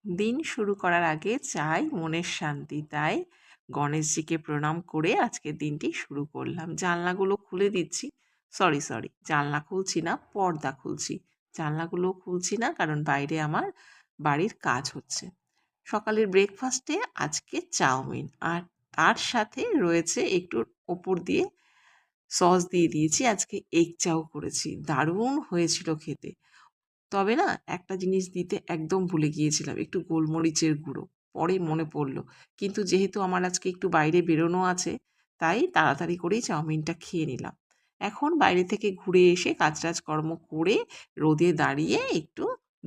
দিন শুরু করার আগে চাই মনের শান্তি, তাই গণেশজিকে প্রণাম করে আজকের দিনটি শুরু করলাম। জানলাগুলো খুলে দিচ্ছি। সরি, জানলা খুলছি না, পর্দা খুলছি। জানলাগুলো খুলছি না কারণ বাইরে আমার বাড়ির কাজ হচ্ছে। সকালের ব্রেকফাস্টে আজকে চাউমিন, আর তার সাথে রয়েছে একটু ওপর দিয়ে সস দিয়ে দিয়েছি। আজকে এগ চাও করেছি। দারুণ হয়েছিল খেতে। তবে না, একটা জিনিস দিতে একদম ভুলে গিয়েছিলাম, একটু গোলমরিচের গুঁড়ো। পরে মনে পড়ল। কিন্তু যেহেতু আমার আজকে একটু বাইরে বেরোনো আছে, তাই তাড়াতাড়ি করেই চাউমিনটা খেয়ে নিলাম। এখন বাইরে থেকে ঘুরে এসে কাজকর্ম করে রোদে দাঁড়িয়ে একটু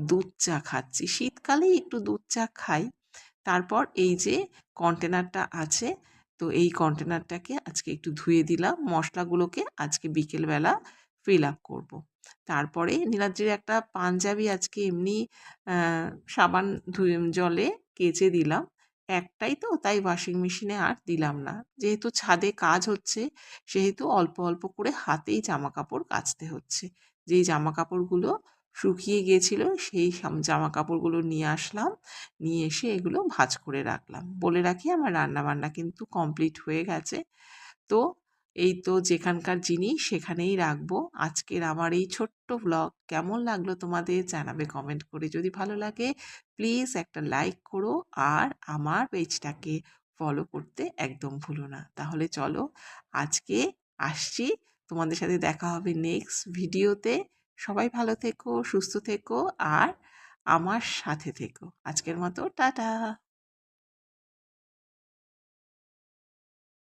দুধ চা খাচ্ছি। শীতকালেই একটু দুধ চা খাই। তারপর এই যে কন্টেনারটা আছে, তো এই কন্টেনারটাকে আজকে একটু ধুয়ে দিলাম। মশলাগুলোকে আজকে বিকেলবেলা ফিল আপ করব। তারপরে নীলাদ্রির একটা পাঞ্জাবি আজকে এমনি আ সাবান জলে কেচে দিলাম। একটাই তো, তাই ওয়াশিং মেশিনে আর দিলাম না। যেহেতু ছাদে কাজ হচ্ছে, সেহেতু অল্প করে হাতেই জামাকাপড় কাচতে হচ্ছে। যেই জামাকাপড়গুলো শুকিয়ে গিয়েছিল, সেই জামাকাপড়গুলো নিয়ে আসলাম। নিয়ে এসে এগুলো ভাঁজ করে রাখলাম। বলে রাখি, আমার রান্নাবান্না কিন্তু কমপ্লিট হয়ে গেছে। তো এই তো যেখানকার জিনিস সেখানেই রাখবো। আজকের আমার এই ছোট্ট ভ্লগ কেমন লাগলো তোমাদের জানাবে কমেন্ট করে। যদি ভালো লাগে প্লিজ একটা লাইক করো, আর আমার পেজটাকে ফলো করতে একদম ভুলো না। তাহলে চলো, আজকে আসছি। তোমাদের সাথে দেখা হবে নেক্সট ভিডিওতে। সবাই ভালো থেকো, সুস্থ থেকো, আর আমার সাথে থেকো। আজকের মতো টাটা।